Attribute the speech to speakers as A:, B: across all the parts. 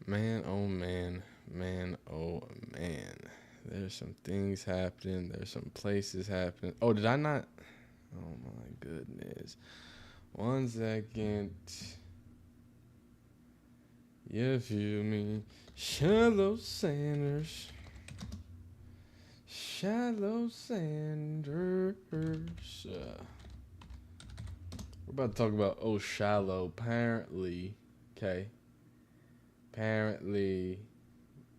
A: Man, oh man, man, oh man. There's some things happening. There's some places happening. Oh, did I not? Oh my goodness. 1 second. You feel me? Shiloh Sanders. Shiloh Sanders. We're about to talk about Shiloh. Apparently, okay. Apparently,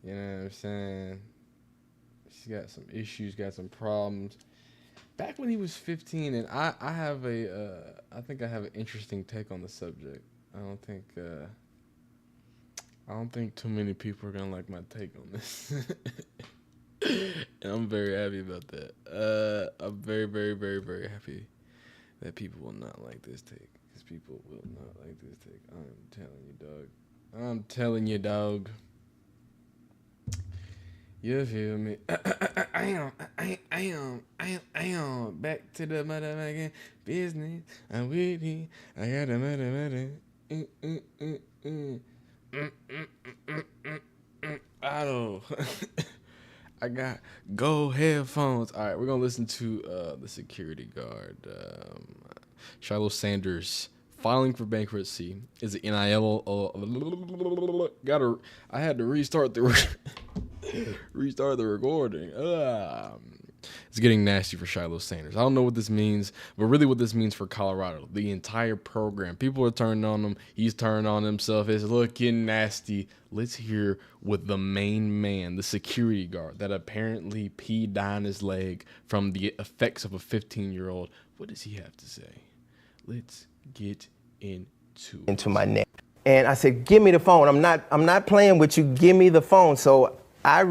A: you know what I'm saying? She's got some issues, got some problems. Back when he was 15, and I have I think I have an interesting take on the subject. I don't think, I don't think too many people are gonna like my take on this, and I'm very happy about that. I'm very, very, very, very happy that people will not like this take, because people will not like this take. I'm telling you, dog. I'm telling you, dog. You feel me? I am back to the motherfucking business. I'm with you. I got the mother. Auto. I got gold headphones. All right, we're gonna listen to the security guard, Shiloh Sanders, filing for bankruptcy. Is it NIL? I had to restart the restart the recording. It's getting nasty for Shiloh Sanders. I don't know what this means, but really what this means for Colorado, the entire program. People are turning on him. He's turning on himself. It's looking nasty. Let's hear what the main man, the security guard that apparently peed down his leg from the effects of a 15-year-old. What does he have to say? Let's get into
B: my neck. And I said, give me the phone. I'm not playing with you. Give me the phone. So I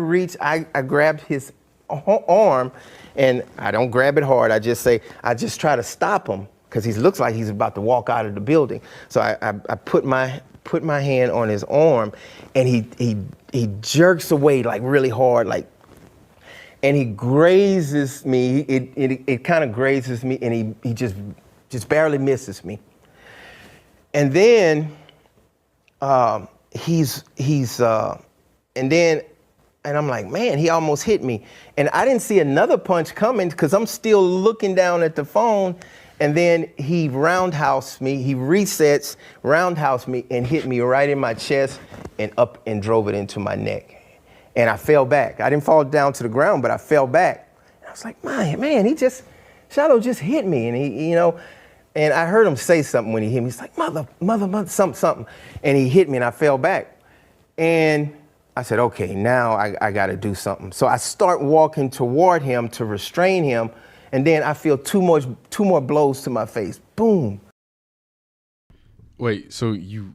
B: grabbed his arm, and I don't grab it hard. I just try to stop him because he looks like he's about to walk out of the building. So I put my hand on his arm, and he jerks away like really hard, like, and he grazes me. It kind of grazes me, and he just barely misses me. And then and I'm like, man, he almost hit me. And I didn't see another punch coming because I'm still looking down at the phone. And then he roundhouse me, he resets, roundhouse me, and hit me right in my chest and up and drove it into my neck. And I fell back. I didn't fall down to the ground, but I fell back. And I was like, man, Shiloh just hit me. And he, and I heard him say something when he hit me. He's like, mother, something. And he hit me and I fell back. And I said, okay, now I got to do something. So I start walking toward him to restrain him. And then I feel two more blows to my face. Boom.
A: Wait, so you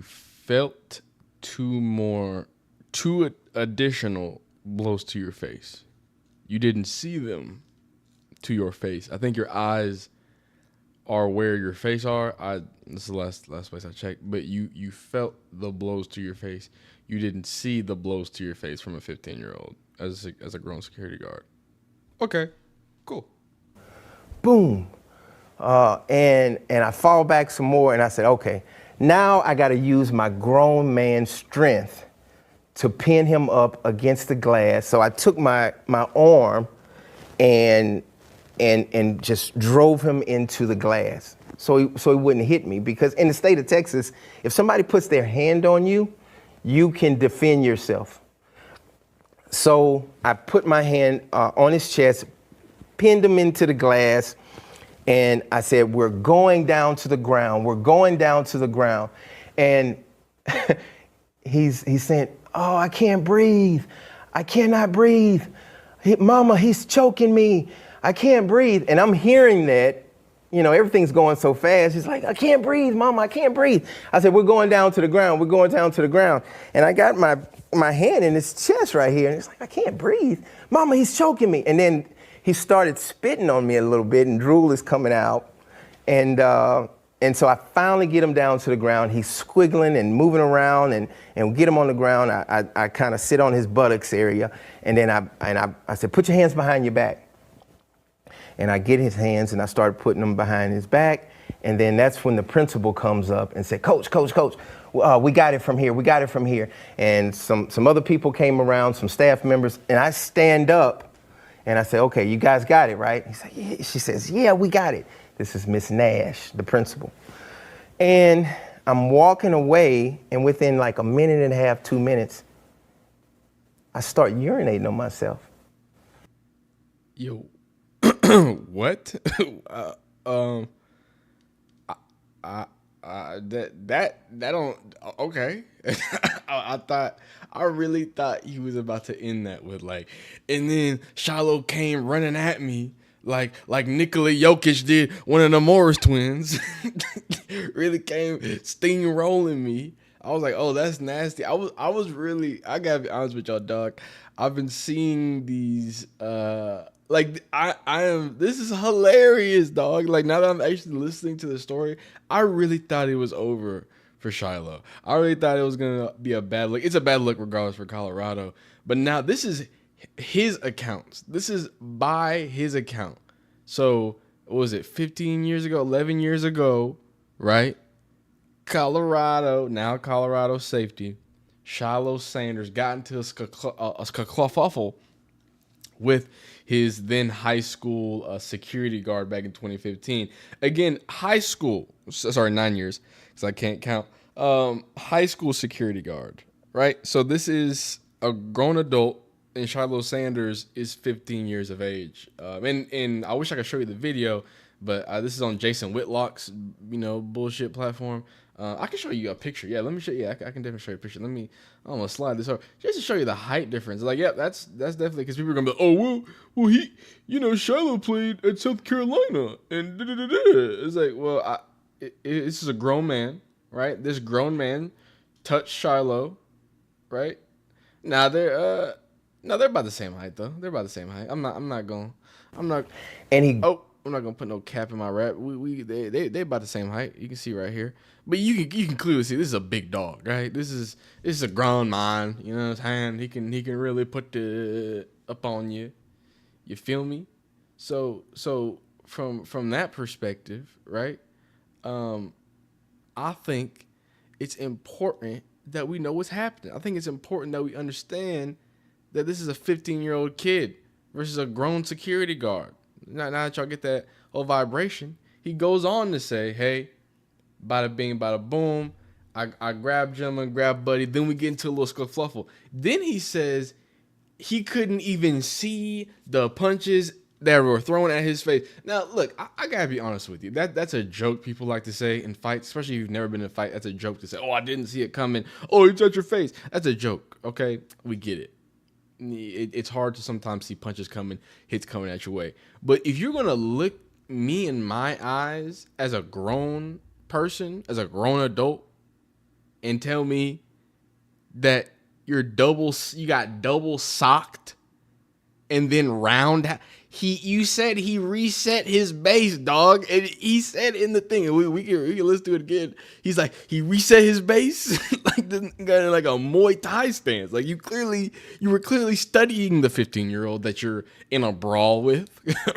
A: felt two additional blows to your face. You didn't see them to your face. I think your eyes are where your face are. This is the last place I checked. But you felt the blows to your face. You didn't see the blows to your face from a 15-year-old as a grown security guard. Okay, cool.
B: Boom. And I fall back some more, and I said, okay, now I got to use my grown man strength to pin him up against the glass. So I took my arm and just drove him into the glass so he wouldn't hit me. Because in the state of Texas, if somebody puts their hand on you, you can defend yourself. So I put my hand on his chest, pinned him into the glass, and I said, we're going down to the ground. We're going down to the ground. And he's saying, oh, I can't breathe. I cannot breathe. Mama, he's choking me. I can't breathe. And I'm hearing that, everything's going so fast. He's like, I can't breathe, Mama, I can't breathe. I said, we're going down to the ground. We're going down to the ground. And I got my hand in his chest right here. And he's like, I can't breathe. Mama, he's choking me. And then he started spitting on me a little bit, and drool is coming out. And so I finally get him down to the ground. He's squiggling and moving around, and get him on the ground. I kind of sit on his buttocks area. And then I said, put your hands behind your back. And I get his hands and I start putting them behind his back. And then that's when the principal comes up and said, Coach, we got it from here. We got it from here. And some other people came around, some staff members, and I stand up and I say, okay, you guys got it, right? She says, yeah, we got it. This is Miss Nash, the principal. And I'm walking away, and within like a minute and a half, 2 minutes, I start urinating on myself.
A: Yo, what? That don't okay. I really thought he was about to end that with like, and then Shiloh came running at me like Nikola Jokic did, one of the Morris twins. Really came steamrolling me. I was like, oh, that's nasty. I gotta be honest with y'all, dog. I've been seeing these this is hilarious, dog. Like, now that I'm actually listening to the story, I really thought it was over for Shiloh. I really thought it was gonna be a bad look. It's a bad look regardless for Colorado. But now this is his accounts. This is by his account. So what was it, 15 years ago, 11 years ago, right? Colorado safety, Shiloh Sanders got into a kerfuffle with his then high school security guard back in 2015. Again, high school, sorry, 9 years, because I can't count. High school security guard, right? So this is a grown adult, and Shiloh Sanders is 15 years of age. And I wish I could show you the video, but this is on Jason Whitlock's, bullshit platform. I can show you a picture. Yeah, let me show you. I can definitely show you a picture. I'm gonna slide this over just to show you the height difference. Like, yeah, that's definitely, because people are gonna be like, oh, well, he, Shiloh played at South Carolina, and da-da-da-da. It's like, well, this is a grown man, right? This grown man touched Shiloh, right? Now they're about the same height though. They're about the same height. I'm not gonna put no cap in my rap. They about the same height. You can see right here, but you can clearly see this is a big dog, right? This is a grown man. You know what I'm saying? He can really put the up on you. You feel me? So from that perspective, right? I think it's important that we know what's happening. I think it's important that we understand that this is a 15-year-old kid versus a grown security guard. Now that y'all get that whole vibration, he goes on to say, hey, bada bing, bada boom. I grabbed gentleman, grabbed buddy. Then we get into a little scuffle. Then he says he couldn't even see the punches that were thrown at his face. Now, look, I gotta be honest with you. That's a joke people like to say in fights, especially if you've never been in a fight. That's a joke to say, oh, I didn't see it coming. Oh, it's at your face. That's a joke, okay? We get it. It's hard to sometimes see punches coming, hits coming at your way. But if you're going to look me in my eyes as a grown person, as a grown adult, and tell me that you got double socked and then you said he reset his base, dog. And he said in the thing, and we can listen to it again. He's like, he reset his base like a Muay Thai stance. Like, you were clearly studying the 15-year-old that you're in a brawl with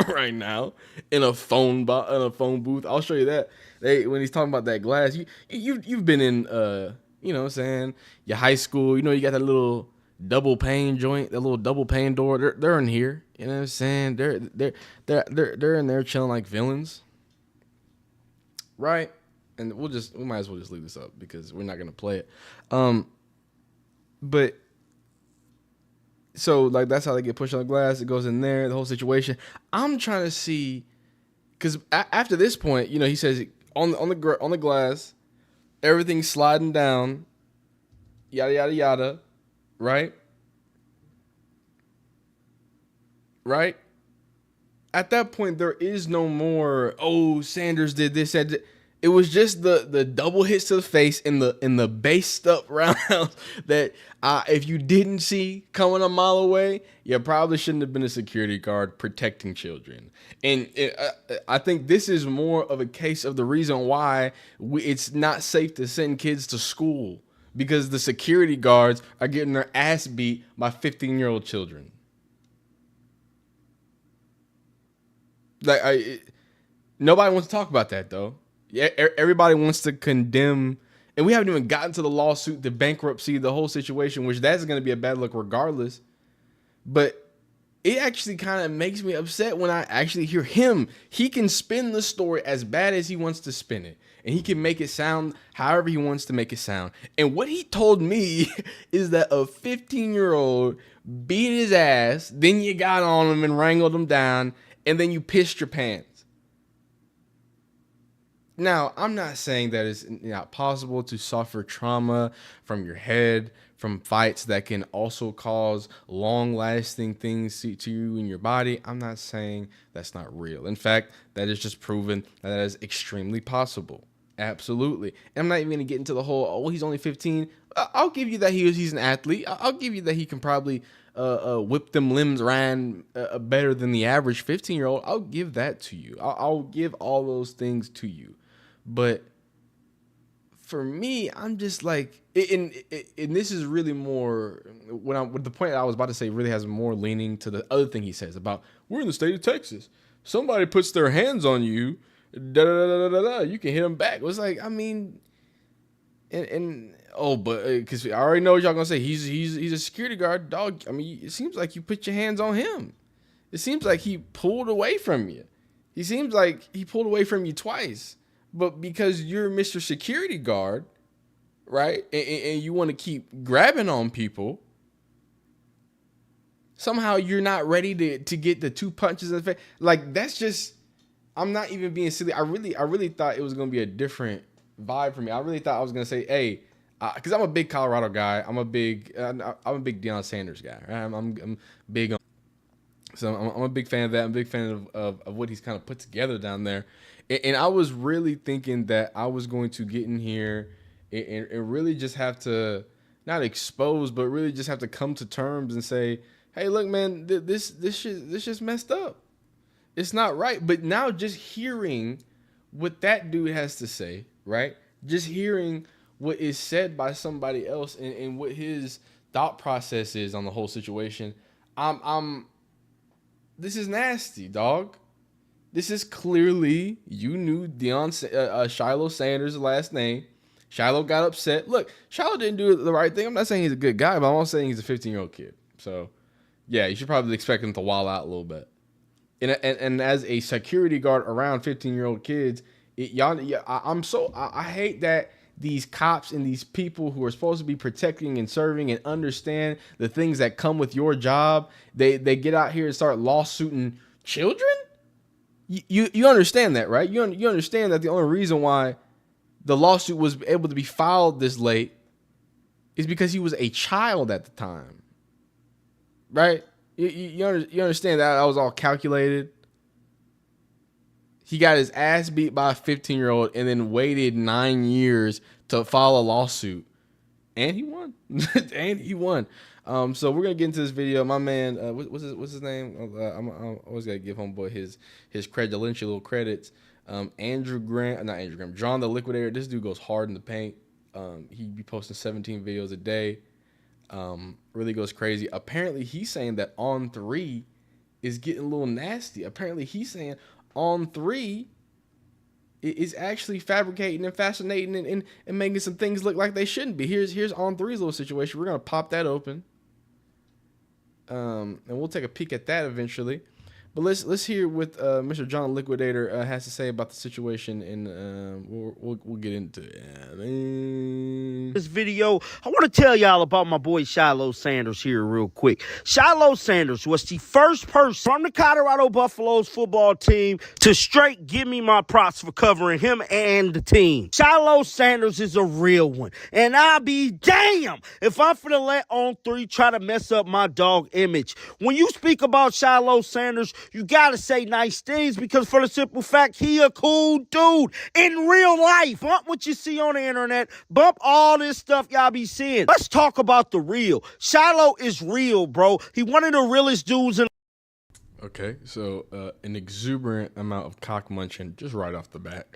A: right now in a phone booth. I'll show you that. When he's talking about that glass, you've been in what I'm saying, your high school. You got that little double pane joint, that little double pane door. They're in here. You know what I'm saying? They're in there chilling like villains, right? And we might as well just leave this up because we're not gonna play it. But so like that's how they get pushed on the glass. It goes in there. The whole situation. I'm trying to see, because after this point, he says on the glass, everything's sliding down, yada yada yada, right? Right? At that point, there is no more, oh, Sanders did this. It was just the double hits to the face in the based up rounds that if you didn't see coming a mile away, you probably shouldn't have been a security guard protecting children. And I think this is more of a case of the reason why it's not safe to send kids to school, because the security guards are getting their ass beat by 15-year-old children. Like, nobody wants to talk about that though. Yeah, everybody wants to condemn, and we haven't even gotten to the lawsuit, the bankruptcy, the whole situation, which that's going to be a bad look regardless. But it actually kind of makes me upset when I actually hear him. He can spin the story as bad as he wants to spin it, and he can make it sound however he wants to make it sound. And what he told me is that a 15-year-old beat his ass, then you got on him and wrangled him down, and then you pissed your pants. Now, I'm not saying that it's not possible to suffer trauma from your head, from fights that can also cause long-lasting things to you in your body. I'm not saying that's not real. In fact, that is just proven that is extremely possible. Absolutely. And I'm not even going to get into the whole, oh, he's only 15. I'll give you that he's an athlete. I'll give you that he can probably whip them limbs around better than the average 15-year-old. I'll give that to you. I'll give all those things to you. But for me, I'm just like, and this is really more, with the point that I was about to say really has more leaning to the other thing he says about, we're in the state of Texas. Somebody puts their hands on you, you can hit them back. It was like, I mean, but because I already know what y'all gonna say. He's a security guard, dog. I mean, it seems like you put your hands on him. It seems like he pulled away from you. He seems like he pulled away from you twice. But because you're Mr. Security Guard, right, and you want to keep grabbing on people, somehow you're not ready to get the 2 punches in the face. Like, that's just, I'm not even being silly. I really thought it was going to be a different vibe for me. I really thought I was going to say, hey, because I'm a big Colorado guy. I'm a big Deion Sanders guy. Right? I'm big on. So I'm a big fan of that. I'm a big fan of what he's kind of put together down there. And I was really thinking that I was going to get in here and really just have to, not expose, but really just have to come to terms and say, hey, look, man, this just messed up. It's not right. But now just hearing what that dude has to say, right? Just hearing what is said by somebody else and what his thought process is on the whole situation, this is nasty, dog. This is clearly, you knew Shiloh Sanders' last name. Shiloh got upset. Look, Shiloh didn't do the right thing. I'm not saying he's a good guy, but I'm also saying he's a 15-year-old kid. So, yeah, you should probably expect him to wall out a little bit. And as a security guard around 15-year-old kids, I hate that these cops and these people who are supposed to be protecting and serving and understand the things that come with your job, they get out here and start lawsuiting children. You understand that, right? You understand that the only reason why the lawsuit was able to be filed this late is because he was a child at the time, right? You understand that was all calculated. He got his ass beat by a 15-year-old and then waited 9 years to file a lawsuit, and he won. And he won. So we're gonna get into this video. My man, what's his name? I'm always gotta give homeboy his little credits. Not Andrew Graham, John the Liquidator. This dude goes hard in the paint. He be posting 17 videos a day. Really goes crazy. Apparently, he's saying that On 3 is getting a little nasty. Apparently, he's saying On 3 is actually fabricating and fascinating and making some things look like they shouldn't be. Here's On 3's little situation. We're gonna pop that open. And we'll take a peek at that eventually. But let's hear what Mr. John Liquidator has to say about the situation, and we'll get into it.
C: This video, I want to tell y'all about my boy Shiloh Sanders here real quick. Shiloh Sanders was the first person from the Colorado Buffaloes football team to straight give me my props for covering him and the team. Shiloh Sanders is a real one, and I'll be damn if I'm finna let On 3 try to mess up my dog image. When you speak about Shiloh Sanders, you gotta say nice things, because for the simple fact, he a cool dude in real life. Bump what you see on the internet. Bump all this stuff y'all be seeing. Let's talk about the real. Shiloh is real, bro. He one of the realest dudes in.
A: Okay, so an exuberant amount of cock munching just right off the bat.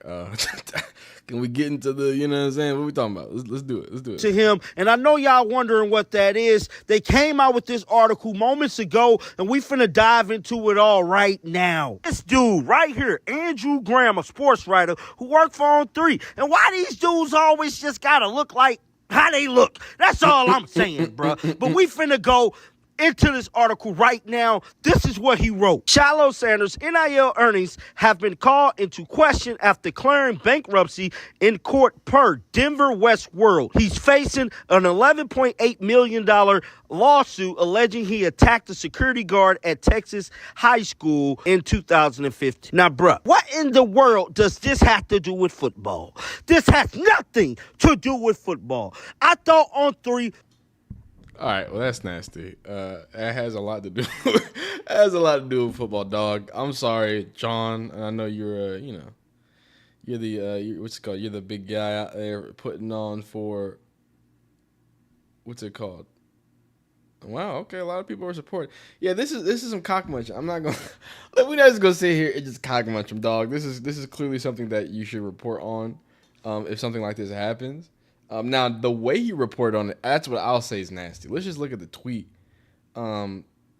A: Can we get into the, you know what I'm saying? What we talking about? Let's do it. Let's do it.
C: To him, and I know y'all wondering what that is. They came out with this article moments ago, and we finna dive into it all right now. This dude right here, Andrew Graham, a sports writer who worked for On3. And why these dudes always just gotta look like how they look? That's all I'm saying, bruh. But we finna go into this article right now. This is what he wrote. Shiloh Sanders' NIL earnings have been called into question after declaring bankruptcy in court per Denver West World. He's facing an $11.8 million lawsuit alleging he attacked a security guard at Texas high school in 2015. Now, bruh, what in the world does this have to do with football? This has nothing to do with football. I thought On3.
A: All right, well that's nasty. It has a lot to do. It has a lot to do with football, dog. I'm sorry, John. I know you're, you're the what's it called? You're the big guy out there putting on for. What's it called? Wow. Okay, a lot of people are supporting. Yeah, this is some cock munching. I'm not gonna. We're not just gonna sit here and just cock munch them, dog. This is clearly something that you should report on, if something like this happens. Now, the way he reported on it, that's what I'll say is nasty. Let's just look at the tweet.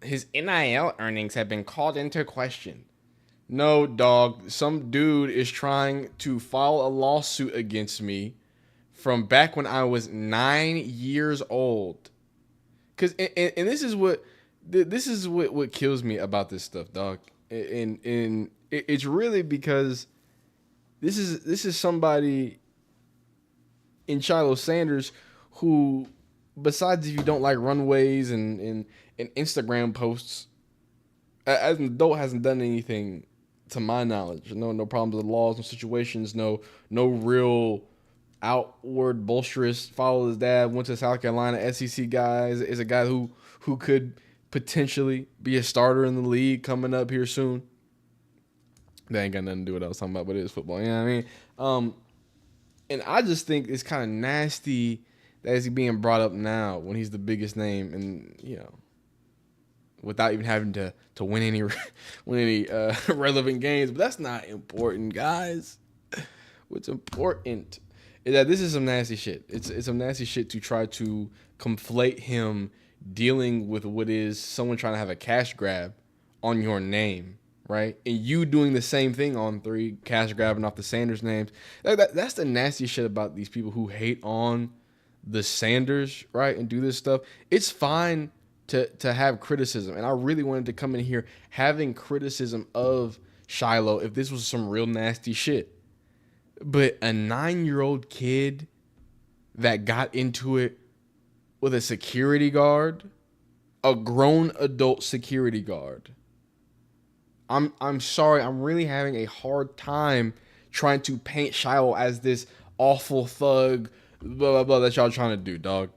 A: His NIL earnings have been called into question. No, dog. Some dude is trying to file a lawsuit against me from back when I was 9 years old. And this is what kills me about this stuff, dog. And it's really because this is somebody in Shiloh Sanders, who, besides if you don't like runways and Instagram posts, as an adult hasn't done anything to my knowledge. No problems with laws, no situations, no real outward bolsterous. Followed his dad, went to South Carolina, SEC guy, is a guy who could potentially be a starter in the league coming up here soon. That ain't got nothing to do with what I was talking about, but it is football. You know what I mean? And I just think it's kind of nasty that he's being brought up now when he's the biggest name, and without even having to win any relevant games. But that's not important, guys. What's important is that this is some nasty shit. It's some nasty shit to try to conflate him dealing with what is someone trying to have a cash grab on your name. Right, and you doing the same thing on three, cash grabbing off the Sanders names. That's the nasty shit about these people who hate on the Sanders, right, and do this stuff. It's fine to have criticism, and I really wanted to come in here having criticism of Shiloh if this was some real nasty shit. But a 9-year-old kid that got into it with a security guard, a grown adult security guard. I'm sorry, I'm really having a hard time trying to paint Shiloh as this awful thug, blah, blah, blah, that y'all trying to do, dog.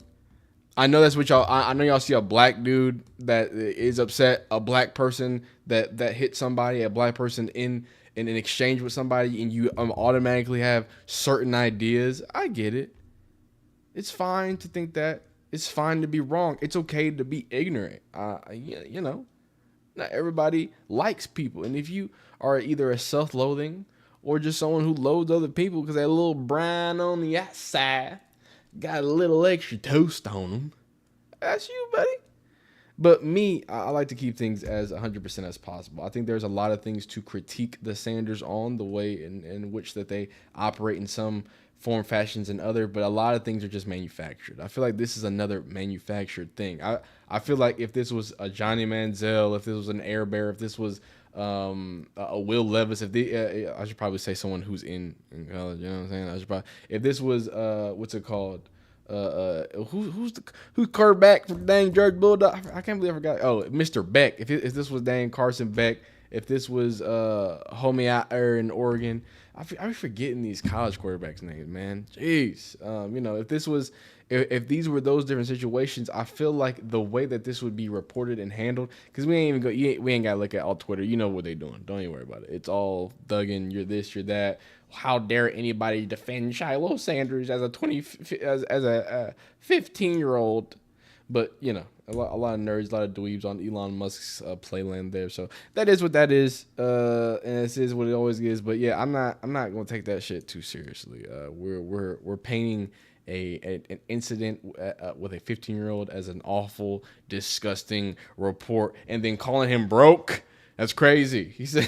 A: I know that's what y'all, I know y'all see a black dude that is upset, a black person that hit somebody, a black person in an exchange with somebody, and you automatically have certain ideas. I get it. It's fine to think that. It's fine to be wrong. It's okay to be ignorant. Not everybody likes people. And if you are either a self-loathing or just someone who loathes other people because they're a little brown on the outside, got a little extra toast on them, that's you, buddy. But me, I like to keep things as 100% as possible. I think there's a lot of things to critique the Sanders on, the way in which that they operate in some form, fashions, and other, but a lot of things are just manufactured. I feel like this is another manufactured thing. I feel like if this was a Johnny Manziel, if this was an Air Bear, if this was a Will Levis, I should probably say someone who's in college, you know what I'm saying? If this was what's it called? Who's quarterback for dang George Bulldog? I can't believe I forgot. Oh, Mr. Beck. If this was dang Carson Beck, if this was homie out there in Oregon, I'm forgetting these college quarterbacks' names, man. Jeez, if these were those different situations, I feel like the way that this would be reported and handled, because we ain't got to look at all Twitter. You know what they doing. Don't even worry about it. It's all thugging. You're this, you're that. How dare anybody defend Shiloh Sanders as a 15-year-old? But you know, a lot of nerds, a lot of dweebs on Elon Musk's playland there. So that is what that is, and this is what it always is. But yeah, I'm not gonna take that shit too seriously. We're painting an incident with a 15-year-old as an awful, disgusting report, and then calling him broke. That's crazy. He said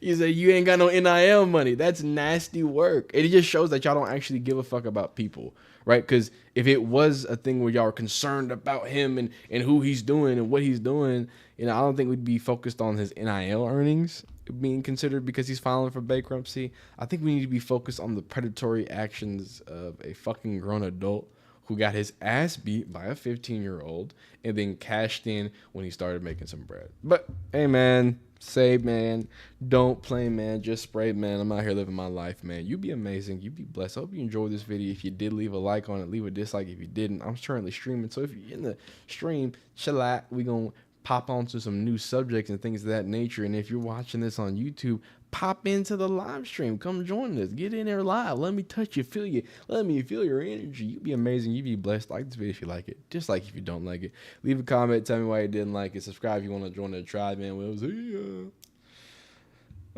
A: you ain't got no NIL money. That's nasty work. It just shows that y'all don't actually give a fuck about people, right? Because if it was a thing where y'all are concerned about him and who he's doing and what he's doing, you know, I don't think we'd be focused on his NIL earnings being considered because he's filing for bankruptcy. I think we need to be focused on the predatory actions of a fucking grown adult who got his ass beat by a 15-year-old and then cashed in when he started making some bread. But hey, man, save, man. Don't play, man. Just spray, man. I'm out here living my life, man. You be amazing. You be blessed. I hope you enjoyed this video. If you did, leave a like on it. Leave a dislike if you didn't. I'm currently streaming, so if you're in the stream, chill out. We gonna pop onto some new subjects and things of that nature. And if you're watching this on YouTube, pop into the live stream. Come join us. Get in there live. Let me touch you, feel you. Let me feel your energy. You be amazing. You be blessed. Like this video if you like it. Dislike if you don't like it. Leave a comment. Tell me why you didn't like it. Subscribe if you want to join the tribe, man. We'll see ya.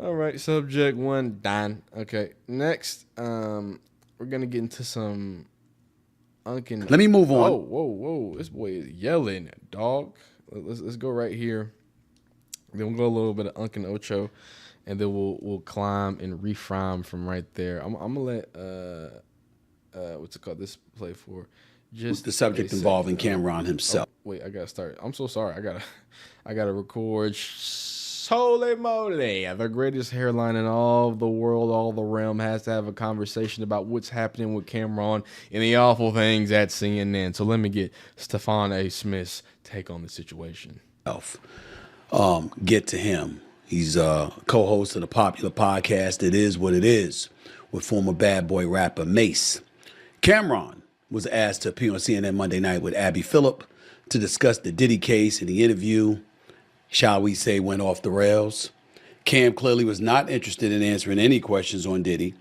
A: All right, subject 1 done. Okay, next, we're gonna get into some unkin.
D: Let me move on.
A: Oh, whoa! This boy is yelling, dog. Let's go right here. Then we'll go a little bit of Unkin Ocho, and then we'll climb and reframe from right there. I'm gonna let what's it called? This play for just
D: the subject involving Cameron himself.
A: Oh, wait, I gotta start. I'm so sorry. I gotta record. Holy moly! The greatest hairline in all the world, all the realm, has to have a conversation about what's happening with Cameron and the awful things at CNN. So let me get Stefan A. Smith's take on the situation.
D: Get to him. He's a co-host of the popular podcast It Is What It Is with former bad boy rapper Mace. Cameron was asked to appear on CNN Monday night with Abby Phillip to discuss the Diddy case, and the interview, shall we say, went off the rails. Cam clearly was not interested in answering any questions on Diddy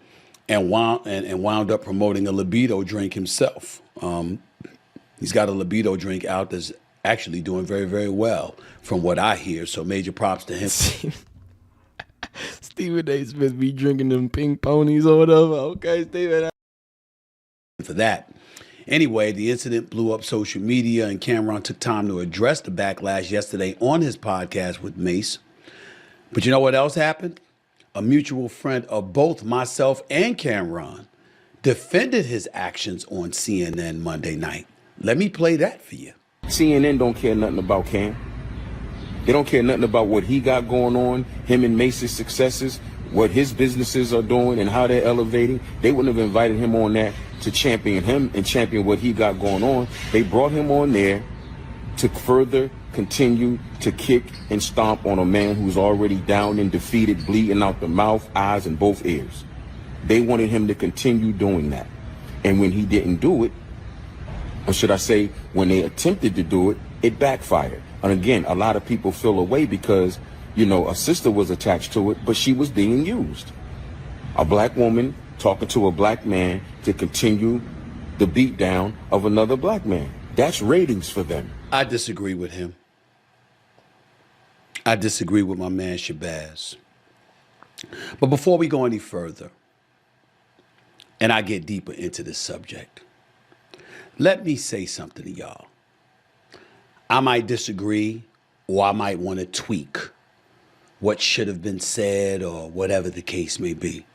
D: and wound up promoting a libido drink himself. He's got a libido drink out that's actually doing very, very well from what I hear, so major props to him.
A: Stephen A. Smith be drinking them pink ponies or whatever. Okay, Stephen.
D: For that. Anyway, the incident blew up social media, and Cameron took time to address the backlash yesterday on his podcast with Mace. But you know what else happened? A mutual friend of both myself and Cameron defended his actions on CNN Monday night. Let me play that for you.
E: CNN don't care nothing about Cam. They don't care nothing about what he got going on, him and Mace's successes, what his businesses are doing and how they're elevating. They wouldn't have invited him on that to champion him and champion what he got going on. They brought him on there to further continue to kick and stomp on a man who's already down and defeated, bleeding out the mouth, eyes, and both ears. They wanted him to continue doing that. And when he didn't do it, or should I say, when they attempted to do it, it backfired. And again, a lot of people feel away because, you know, a sister was attached to it, but she was being used. A black woman talking to a black man to continue the beatdown of another black man. That's ratings for them.
D: I disagree with him. I disagree with my man Shabazz. But before we go any further, and I get deeper into this subject, let me say something to y'all. I might disagree, or I might want to tweak what should have been said, or whatever the case may be.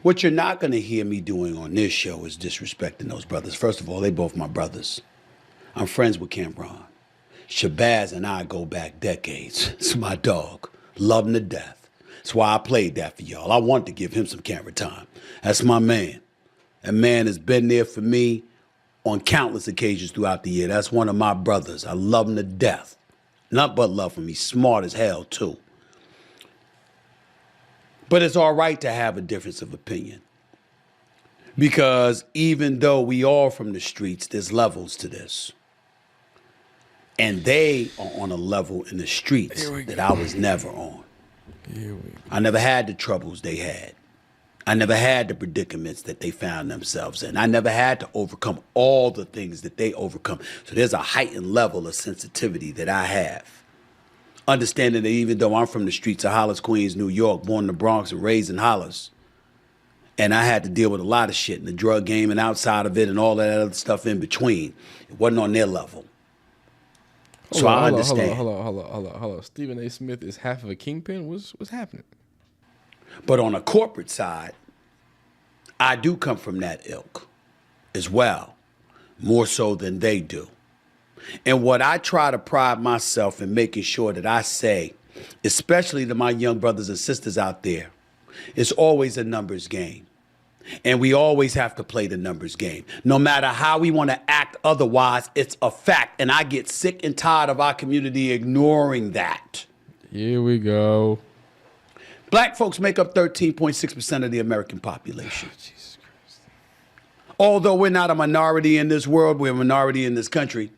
D: What you're not going to hear me doing on this show is disrespecting those brothers. First of all, they both my brothers. I'm friends with Cameron. Shabazz and I go back decades. It's my dog. Love him to death. That's why I played that for y'all. I wanted to give him some camera time. That's my man. That man has been there for me on countless occasions throughout the year. That's one of my brothers. I love him to death. Not but love him. He's smart as hell, too. But it's all right to have a difference of opinion. Because even though we are from the streets, there's levels to this. And they are on a level in the streets that I was never on. I never had the troubles they had. I never had the predicaments that they found themselves in. I never had to overcome all the things that they overcome. So there's a heightened level of sensitivity that I have. Understanding that even though I'm from the streets of Hollis, Queens, New York, born in the Bronx and raised in Hollis, and I had to deal with a lot of shit in the drug game and outside of it and all that other stuff in between. It wasn't on their level. So I understand.
A: Hold on. Stephen A. Smith is half of a kingpin? What's happening?
D: But on a corporate side, I do come from that ilk as well, more so than they do. And what I try to pride myself in making sure that I say, especially to my young brothers and sisters out there, it's always a numbers game. And we always have to play the numbers game. No matter how we want to act otherwise, it's a fact. And I get sick and tired of our community ignoring that.
A: Here we go.
D: Black folks make up 13.6% of the American population.
A: Oh, Jesus Christ.
D: Although we're not a minority in this world, we're a minority in this country.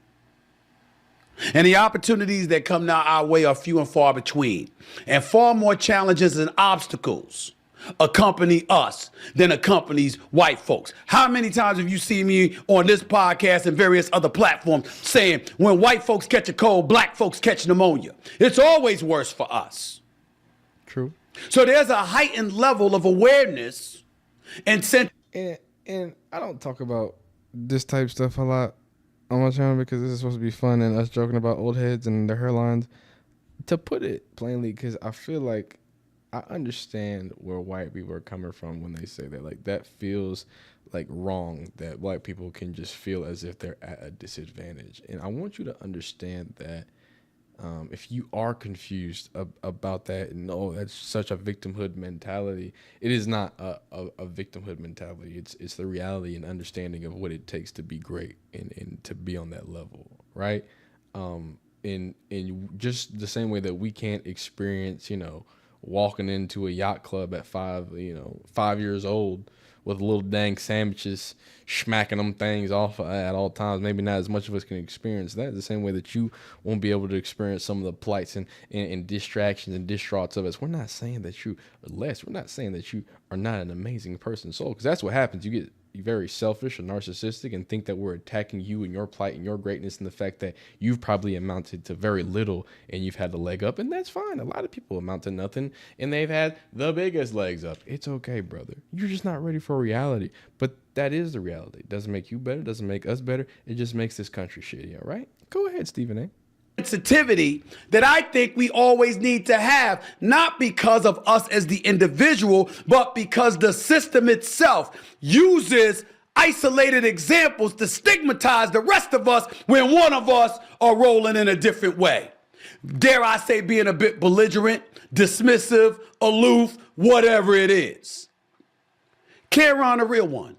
D: And the opportunities that come now our way are few and far between. And far more challenges and obstacles accompany us than accompanies white folks. How many times have you seen me on this podcast and various other platforms saying when white folks catch a cold, black folks catch pneumonia? It's always worse for us.
A: True.
D: So there's a heightened level of awareness and
A: And I don't talk about this type stuff a lot on my channel because this is supposed to be fun and us joking about old heads and their hairlines. To put it plainly, because I feel like I understand where white people are coming from when they say that. Like, that feels like wrong that black people can just feel as if they're at a disadvantage. And I want you to understand that if you are confused about that and oh, that's such a victimhood mentality, it is not a victimhood mentality. It's the reality and understanding of what it takes to be great and to be on that level, right? In just the same way that we can't experience, walking into a yacht club at 5 years old with little dang sandwiches, smacking them things off at all times. Maybe not as much of us can experience that. The same way that you won't be able to experience some of the plights and distractions and distraughts of us. We're not saying that you are less. We're not saying that you are not an amazing person soul, because that's what happens. You get very selfish and narcissistic and think that we're attacking you and your plight and your greatness and the fact that you've probably amounted to very little and you've had the leg up, and that's fine. A lot of people amount to nothing and they've had the biggest legs up. It's okay, brother. You're just not ready for reality. But that is the reality. It doesn't make you better, doesn't make us better. It just makes this country shitty, all right? Go ahead, Stephen A.
D: Sensitivity that I think we always need to have, not because of us as the individual, but because the system itself uses isolated examples to stigmatize the rest of us when one of us are rolling in a different way. Dare I say, being a bit belligerent, dismissive, aloof, whatever it is. Caron, a real one,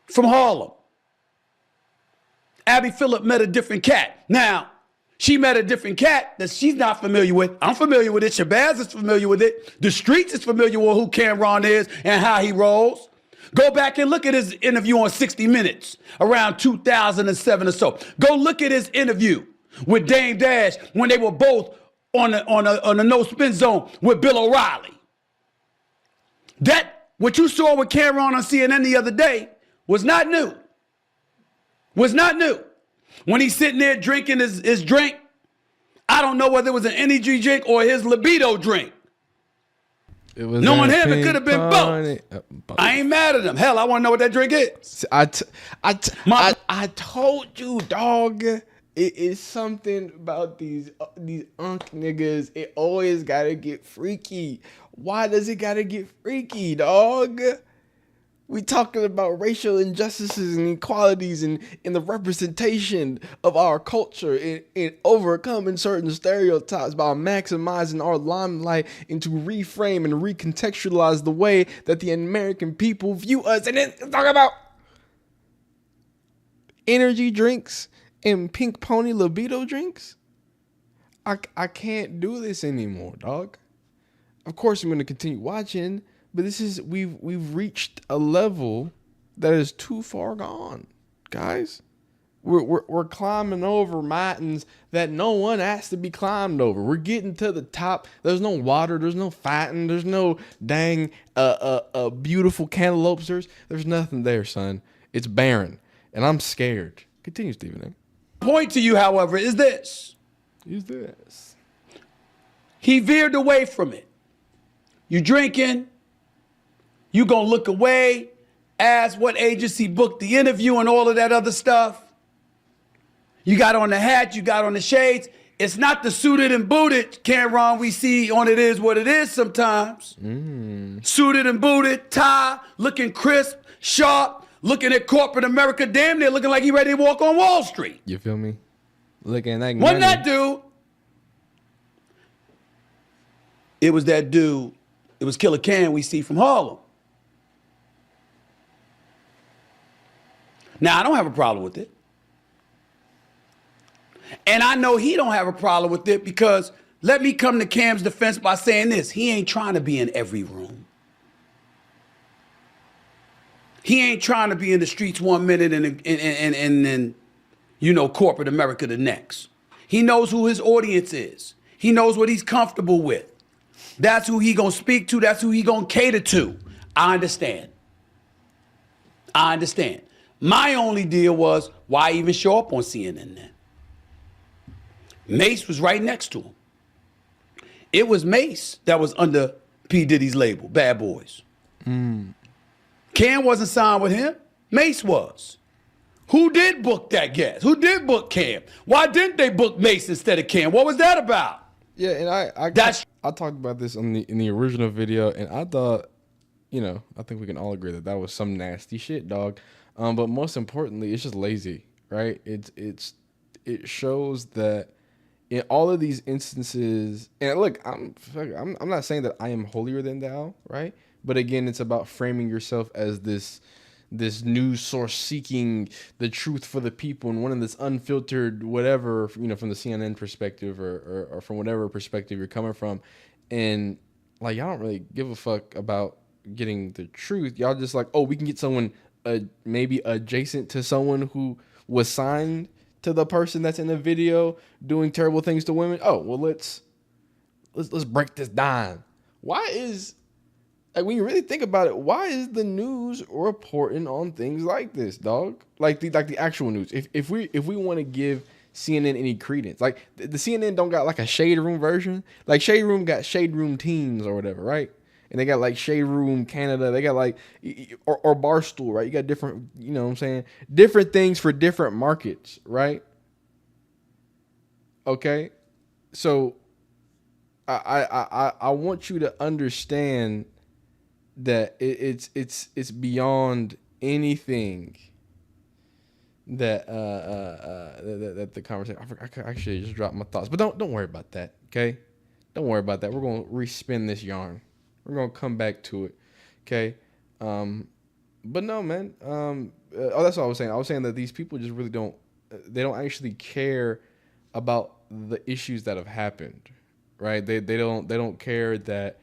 D: from Harlem. Abby Phillip met a different cat. Now, she met a different cat that she's not familiar with. I'm familiar with it. Shabazz is familiar with it. The streets is familiar with who Cameron is and how he rolls. Go back and look at his interview on 60 Minutes around 2007 or so. Go look at his interview with Dame Dash when they were both on a no spin zone with Bill O'Reilly. That, what you saw with Cameron on CNN the other day was not new. Was not new. When he's sitting there drinking his drink, I don't know whether it was an energy drink or his libido drink.
A: It was
D: knowing him, it could have been both. I ain't mad at him. Hell, I want to know what that drink is.
A: I told you, dog. It is something about these niggas. It always gotta get freaky. Why does it gotta get freaky, dog? We talking about racial injustices and inequalities and the representation of our culture and overcoming certain stereotypes by maximizing our limelight and to reframe and recontextualize the way that the American people view us. And then talk about energy drinks and pink pony libido drinks. I can't do this anymore, dog. Of course I'm going to continue watching, but this is we've reached a level that is too far gone, guys. We're climbing over mountains that no one asked to be climbed over. We're getting to the top. There's no water. There's no fighting. There's no dang beautiful cantaloupes. There's nothing there, son. It's barren, and I'm scared. Continue, Stephen A.
D: Point to you, however, is this.
A: Use this.
D: He veered away from it. You drinking, you gonna look away, ask what agency booked the interview and all of that other stuff. You got on the hat, you got on the shades. It's not the suited and booted Cameron we see on It Is What It Is sometimes. Suited and booted, tie, looking crisp, sharp, looking at corporate America, damn near looking like he ready to walk on Wall Street.
A: You feel me? Looking like
D: Wasn't
A: money.
D: that dude? It was that dude. It was Killer Cam we see from Harlem. Now, I don't have a problem with it. And I know he don't have a problem with it because let me come to Cam's defense by saying this. He ain't trying to be in every room. He ain't trying to be in the streets 1 minute and then, you know, corporate America the next. He knows who his audience is. He knows what he's comfortable with. That's who he gonna speak to. That's who he gonna cater to. I understand. I understand. My only deal was, why even show up on CNN then? Mace was right next to him. It was Mace that was under P. Diddy's label, Bad Boys. Cam wasn't signed with him. Mace was. Who did book that guest? Who did book Cam? Why didn't they book Mace instead of Cam? What was that about?
A: Yeah, and I talked about this in the original video, and I thought, you know, I think we can all agree that was some nasty shit, dog. But most importantly, it's just lazy, right? It shows that in all of these instances, and look, I'm not saying that I am holier than thou, right? But again, it's about framing yourself as this news source seeking the truth for the people and wanting this unfiltered whatever, you know, from the CNN perspective or from whatever perspective you're coming from. And like, y'all don't really give a fuck about getting the truth. Y'all just like, oh, we can get someone maybe adjacent to someone who was signed to the person that's in the video doing terrible things to women. Oh, well, let's break this down. Why is, like, when you really think about it, why is the news reporting on things like this, dog? Like the actual news. If we want to give CNN any credence, like the CNN don't got like a Shade Room version. Like Shade Room got Shade Room Teams or whatever, right? And they got like Shade Room Canada. They got like, or Barstool, right? You got different, you know what I'm saying? Different things for different markets, right? Okay. So I want you to understand that it's beyond anything that that the conversation. I actually just dropped my thoughts, but don't worry about that. Okay. Don't worry about that. We're gonna respin this yarn. We're gonna come back to it, okay? But no, man. That's what I was saying. I was saying that these people just really don't. They don't actually care about the issues that have happened, right? They don't care that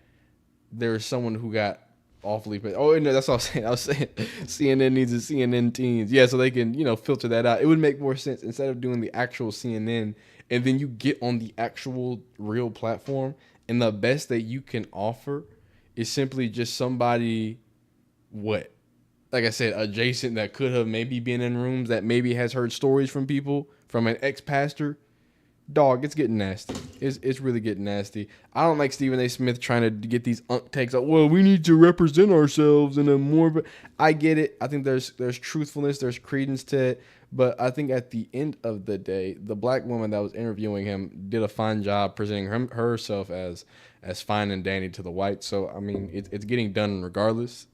A: there's someone who got awfully. Oh no, that's what I was saying. I was saying CNN needs a CNN Teens, yeah, so they can, you know, filter that out. It would make more sense instead of doing the actual CNN and then you get on the actual real platform and the best that you can offer is simply just somebody, what? Like I said, adjacent that could have maybe been in rooms, that maybe has heard stories from people, from an ex-pastor. Dog, it's getting nasty. It's really getting nasty. I don't like Stephen A. Smith trying to get these takes out. Well, we need to represent ourselves in a more. But I get it. I think there's truthfulness, there's credence to it. But I think at the end of the day, the black woman that was interviewing him did a fine job presenting herself as fine and dandy to the whites. So I mean, it's getting done regardless.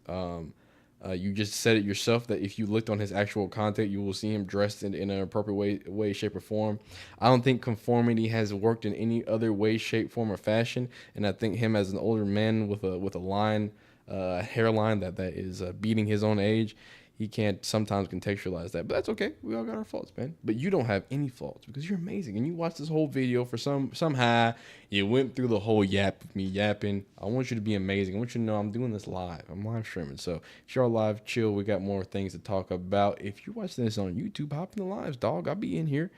A: You just said it yourself that if you looked on his actual content, you will see him dressed in an appropriate way, shape, or form. I don't think conformity has worked in any other way, shape, form, or fashion. And I think him as an older man with a hairline that is beating his own age, he can't sometimes contextualize that. But that's okay. We all got our faults, man. But you don't have any faults because you're amazing. And you watched this whole video for somehow you went through the whole yap with me yapping. I want you to be amazing. I want you to know I'm doing this live. I'm live streaming. So if you're live, chill. We got more things to talk about. If you're watching this on YouTube, hop in the lives, dog. I'll be in here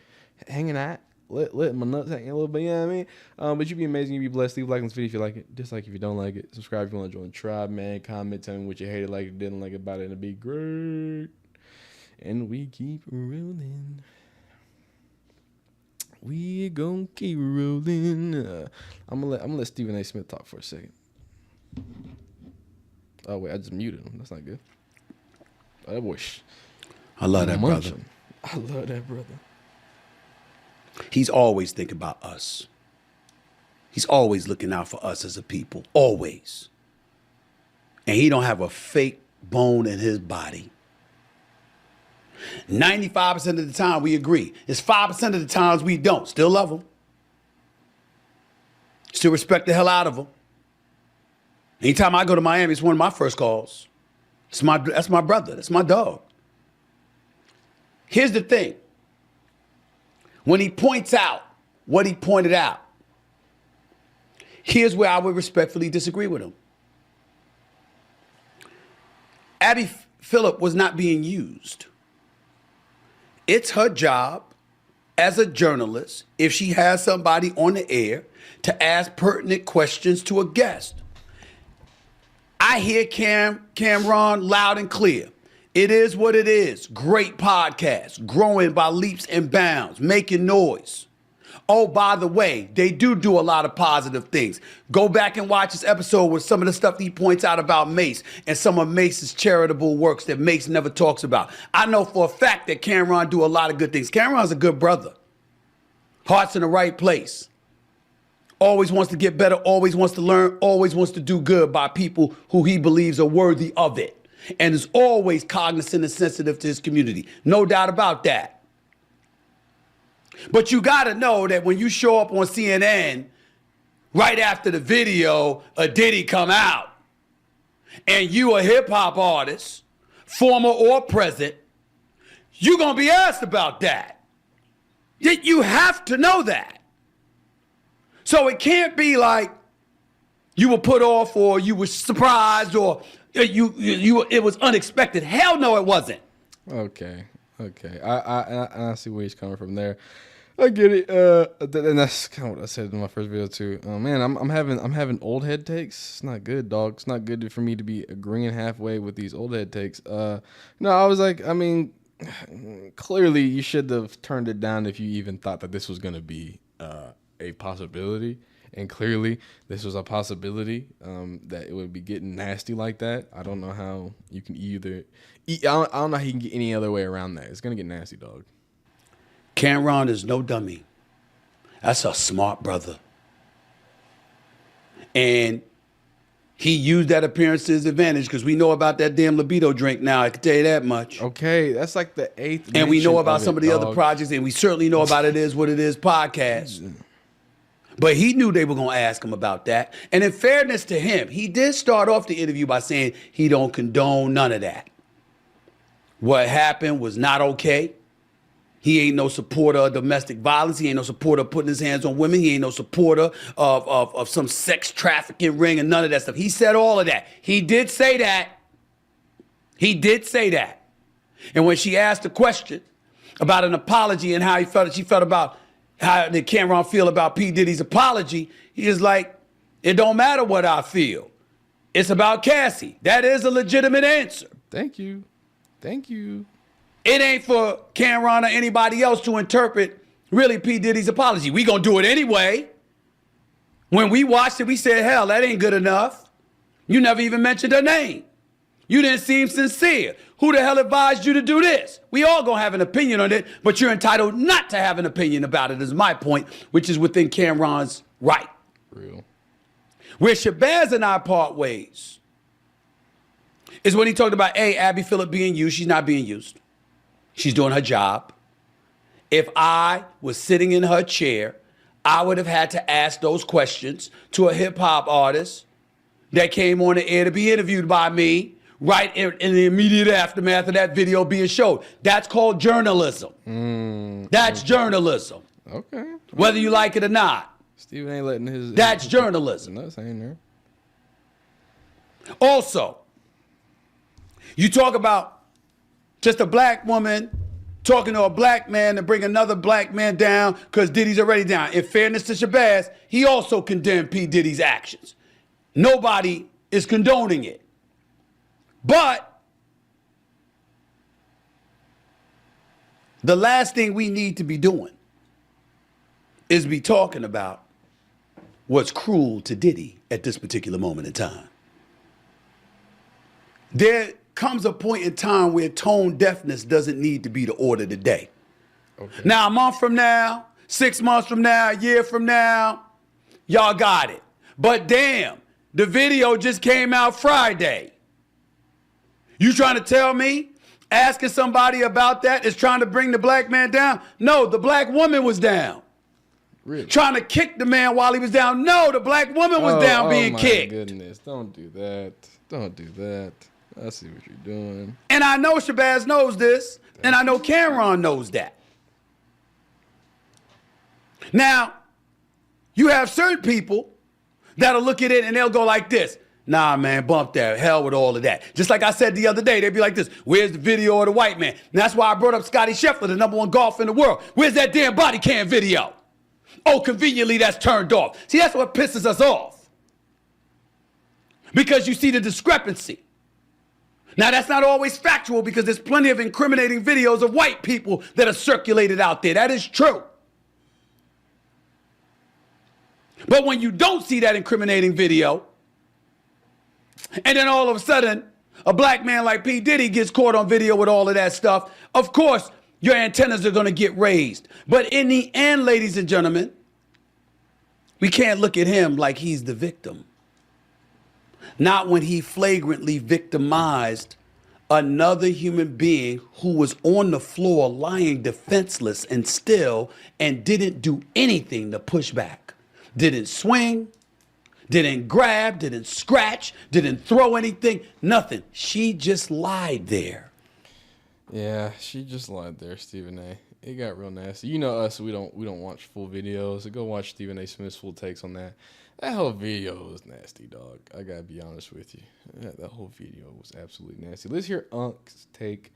A: hanging out. Let my nuts hang a little bit, you know what I mean? But you be amazing, you be blessed. Leave a like on this video if you like it. Dislike if you don't like it. Subscribe if you want to join the tribe, man. Comment, tell me what you hated, like it, didn't like about it, and it'd be great. And we keep rolling. We gon' keep rolling. I'm gonna let Stephen A. Smith talk for a second. Oh wait, I just muted him. That's not good. Oh, that boy.
D: I love that brother.
A: I love that brother.
D: He's always thinking about us. He's always looking out for us as a people. Always. And he don't have a fake bone in his body. 95% of the time we agree. It's 5% of the times we don't. Still love him. Still respect the hell out of him. Anytime I go to Miami, it's one of my first calls. That's my brother. That's my dog. Here's the thing. When he points out what he pointed out, here's where I would respectfully disagree with him. Abby Phillip was not being used. It's her job as a journalist, if she has somebody on the air, to ask pertinent questions to a guest. I hear Cameron loud and clear. It is what it is. Great podcast, growing by leaps and bounds, making noise. Oh, by the way, they do a lot of positive things. Go back and watch this episode with some of the stuff he points out about Mace and some of Mace's charitable works that Mace never talks about. I know for a fact that Cameron do a lot of good things. Cameron's a good brother. Heart's in the right place. Always wants to get better, always wants to learn, always wants to do good by people who he believes are worthy of it. And is always cognizant and sensitive to his community. No doubt about that. But you got to know that when you show up on CNN right after the video of Diddy come out, and you a hip-hop artist, former or present, you're going to be asked about that. You have to know that. So it can't be like you were put off or you were surprised or it was unexpected. Hell no, it wasn't.
A: Okay. I see where he's coming from there. I get it. And that's kind of what I said in my first video too. Man, I'm having old head takes. It's not good, dog. It's not good for me to be agreeing halfway with these old head takes. No, I was like, I mean, clearly you should have turned it down if you even thought that this was gonna be a possibility. And clearly, this was a possibility that it would be getting nasty like that. I don't know how you can I don't know how you can get any other way around that. It's gonna get nasty, dog.
D: Cameron is no dummy. That's a smart brother. And he used that appearance to his advantage because we know about that damn libido drink now. I can tell you that much.
A: Okay, that's like the 8th.
D: And we know about some of the other projects, and we certainly know about It Is What It Is podcast. But he knew they were going to ask him about that. And in fairness to him, he did start off the interview by saying he don't condone none of that. What happened was not okay. He ain't no supporter of domestic violence. He ain't no supporter of putting his hands on women. He ain't no supporter of some sex trafficking ring and none of that stuff. He said all of that. He did say that. He did say that. And when she asked the question about an apology and how she felt about how did Cameron feel about P. Diddy's apology, he was like, it don't matter what I feel. It's about Cassie. That is a legitimate answer.
A: Thank you.
D: It ain't for Cameron or anybody else to interpret really P. Diddy's apology. We gonna do it anyway. When we watched it, we said, hell, that ain't good enough. You never even mentioned her name. You didn't seem sincere. Who the hell advised you to do this? We all gonna have an opinion on it, but you're entitled not to have an opinion about it, is my point, which is within Cameron's right.
A: Real.
D: Where Shabazz and I part ways is when he talked about, Abby Phillip being used. She's not being used. She's doing her job. If I was sitting in her chair, I would have had to ask those questions to a hip hop artist that came on the air to be interviewed by me right in the immediate aftermath of that video being showed. That's called journalism. That's journalism.
A: Okay.
D: Whether you like it or not.
A: Steven ain't letting his.
D: That's journalism.
A: Nuts ain't there.
D: Also, you talk about just a black woman talking to a black man to bring another black man down because Diddy's already down. In fairness to Shabazz, he also condemned P. Diddy's actions. Nobody is condoning it. But the last thing we need to be doing is be talking about what's cruel to Diddy at this particular moment in time. There comes a point in time where tone deafness doesn't need to be the order of the day. Okay. Now, a month from now, 6 months from now, a year from now, y'all got it. But damn, the video just came out Friday. You trying to tell me asking somebody about that is trying to bring the black man down? No, the black woman was down. Really? Trying to kick the man while he was down. No, the black woman was down being kicked.
A: Oh my goodness, don't do that. Don't do that. I see what you're doing.
D: And I know Shabazz knows this, and I know Cameron knows that. Now, you have certain people that'll look at it and they'll go like this. Nah, man, bump that. Hell with all of that. Just like I said the other day, they'd be like this. Where's the video of the white man? And that's why I brought up Scottie Scheffler, the #1 golfer in the world. Where's that damn body cam video? Oh, conveniently, that's turned off. See, that's what pisses us off. Because you see the discrepancy. Now, that's not always factual because there's plenty of incriminating videos of white people that are circulated out there. That is true. But when you don't see that incriminating video, and then all of a sudden, a black man like P. Diddy gets caught on video with all of that stuff, of course, your antennas are going to get raised. But in the end, ladies and gentlemen, we can't look at him like he's the victim. Not when he flagrantly victimized another human being who was on the floor lying defenseless and still and didn't do anything to push back. Didn't swing, didn't grab, didn't scratch, didn't throw anything, nothing. She just lied there.
A: Yeah, she just lied there, Stephen A. It got real nasty. You know us, we don't watch full videos. So go watch Stephen A. Smith's full takes on that. That whole video was nasty, dog. I gotta be honest with you. That whole video was absolutely nasty. Let's hear Unk's take.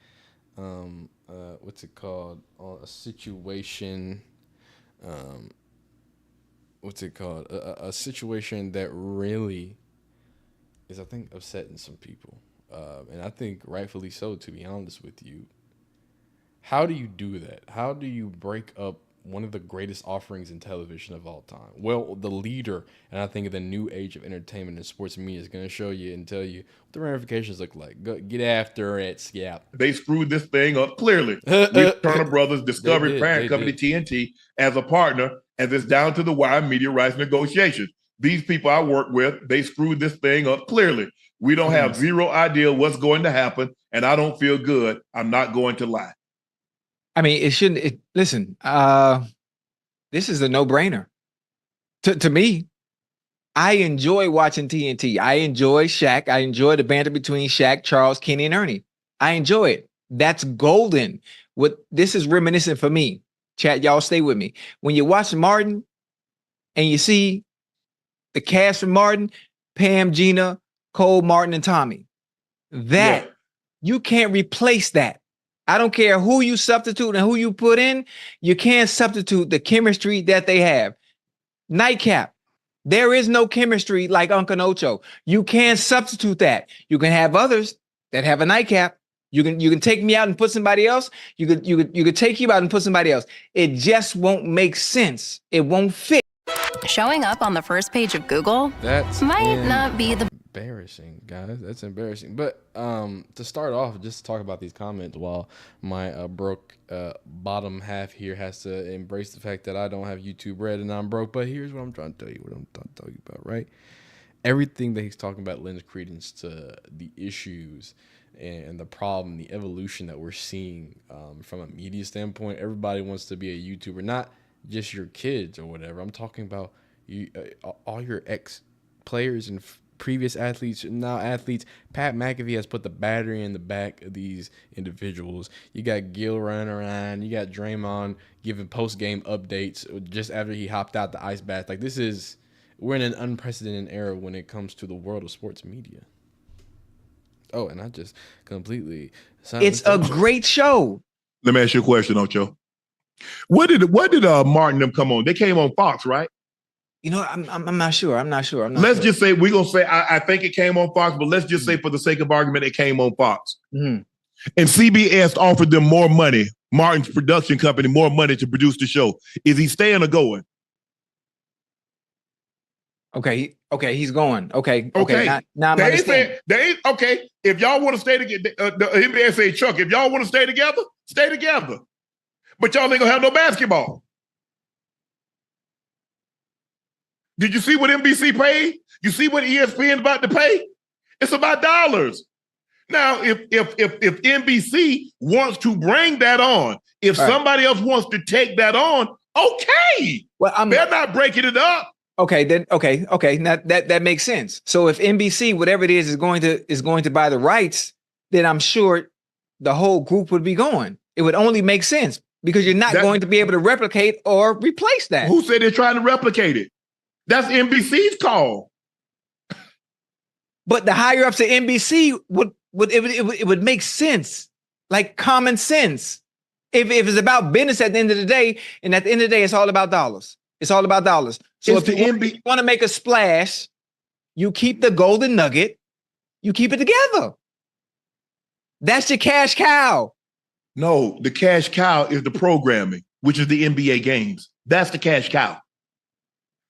A: What's it called? On a situation. What's it called? A situation that really is, I think, upsetting some people, and I think rightfully so. To be honest with you, how do you do that? How do you break up one of the greatest offerings in television of all time? Well, the leader, and I think the new age of entertainment and sports media is going to show you and tell you what the ramifications look like. Go, get after it, Scap.
F: They screwed this thing up clearly. With Turner Brothers, Discovery parent company TNT as a partner, as it's down to the wire media rights negotiations. These people I work with, they screwed this thing up clearly. We don't have zero idea what's going to happen, and I don't feel good. I'm not going to lie.
G: I mean, it shouldn't. Listen, this is a no-brainer. To me, I enjoy watching TNT. I enjoy Shaq. I enjoy the banter between Shaq, Charles, Kenny, and Ernie. I enjoy it. That's golden. This is reminiscent for me. Chat, y'all stay with me. When you watch Martin and you see the cast from Martin, Pam, Gina, Cole, Martin, and Tommy, you can't replace that. I don't care who you substitute and who you put in. You can't substitute the chemistry that they have. Nightcap. There is no chemistry like Uncle Ocho. You can't substitute that. You can have others that have a nightcap. You can take me out and put somebody else. You could take you out and put somebody else. It just won't make sense. It won't fit.
H: Showing up on the first page of Google might not be the
A: embarrassing, guys. That's embarrassing. But to start off, just talk about these comments while my broke bottom half here has to embrace the fact that I don't have YouTube Red and I'm broke. But here's what I'm trying to tell you. What I'm trying to tell you about, right? Everything that he's talking about lends credence to the issues and the problem, the evolution that we're seeing from a media standpoint. Everybody wants to be a YouTuber, not just your kids or whatever. I'm talking about you, all your ex players and previous athletes, now athletes. Pat McAfee has put the battery in the back of these individuals. You got Gil running around. You got Draymond giving post-game updates just after he hopped out the ice bath. Like, we're in an unprecedented era when it comes to the world of sports media. Oh, and I just completely...
G: It's a great show.
F: Let me ask you a question, Ocho. What did Martin them come on? They came on Fox, right?
G: You know, I'm not sure.
F: Let's just say we're gonna say I think it came on Fox, but let's just say for the sake of argument, it came on Fox.
G: Mm-hmm.
F: And CBS offered them more money, Martin's production company, more money to produce the show. Is he staying or going?
G: Okay, he's going. Okay. Now I'm
F: they
G: understanding.
F: Okay. If y'all want to stay together, the NBA say, Chuck, if y'all want to stay together, stay together. But y'all ain't gonna have no basketball. Did you see what NBC paid? You see what ESPN about to pay? It's about dollars. Now, if NBC wants to bring that on, if somebody else wants to take that on, okay.
G: Well,
F: they're not breaking it up.
G: Okay. Now that makes sense. So if NBC, whatever it is going to buy the rights, then I'm sure the whole group would be going. It would only make sense because you're not going to be able to replicate or replace that.
F: Who said they're trying to replicate it? That's NBC's call.
G: But the higher ups at NBC would make sense, like common sense. If it's about business at the end of the day, and at the end of the day, it's all about dollars. It's all about dollars. So if you want to make a splash, you keep the golden nugget, you keep it together. That's your cash cow.
F: No, the cash cow is the programming, which is the NBA games. That's the cash cow.